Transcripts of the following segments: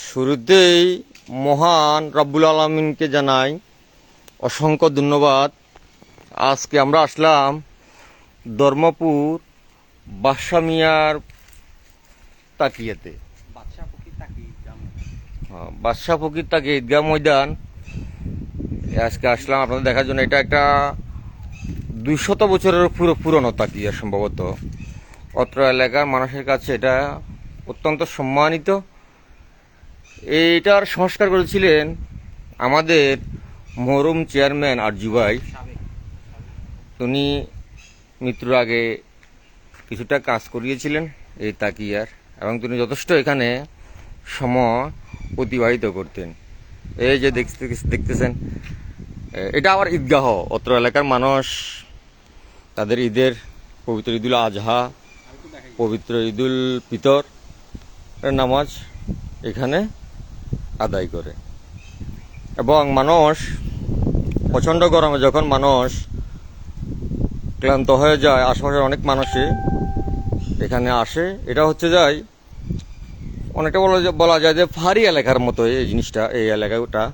শুরুতেই মহান রব্বুল আলমিনকে জানাই অসংখ্য ধন্যবাদ। আজকে আমরা আসলাম ধর্মপুর বাদশা মিয়ার তাকিয়াতে, বাদশা ফকির তাকি ঈদগাহ ময়দান। আজকে আসলাম আপনাদের দেখার জন্য। এটা একটা 200 বছরের পুরনো তাকিয়া সম্ভবত। অত্র এলাকার মানুষের কাছে এটা অত্যন্ত সম্মানিত। এইটার সংস্কার করেছিলেন আমাদের মরহুম চেয়ারম্যান আরজু ভাই। উনি মৃত্যুর আগে কিছুটা কাজ করিয়েছিলেন এই তাকিয়ার, এবং তিনি যথেষ্ট এখানে সময় অতিবাহিত করতেন। এই যে দেখতেছেন, এটা আবার ঈদগাহ। অত্র এলাকার মানুষ তাদের ঈদের পবিত্র ঈদুল আজহা, পবিত্র ঈদুল ফিতর নামাজ এখানে আদায় করে। এবং মানুষ প্রচণ্ড গরমে যখন মানুষ ক্লান্ত হয়ে যায়, আশেপাশের অনেক মানুষই এখানে আসে। এটা হচ্ছে যায় অনেকটা বলা যায় যে পাহাড়ি এলাকার মতো এই জিনিসটা, এই এলাকাটা।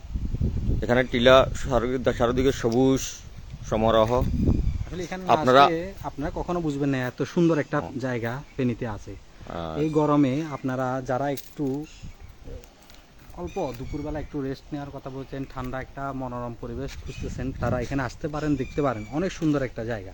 এখানে টিলা, চারিদিকে সবুজ সমারোহ। আপনারা কখনো বুঝবেন না এত সুন্দর একটা জায়গা ফেনীতে আছে। এই গরমে আপনারা যারা একটু অল্প দুপুরবেলা একটু রেস্ট নেওয়ার কথা বলছেন, ঠান্ডা একটা মনোরম পরিবেশ খুঁজতেছেন, তারা এখানে আসতে পারেন, দেখতে পারেন। অনেক সুন্দর একটা জায়গা।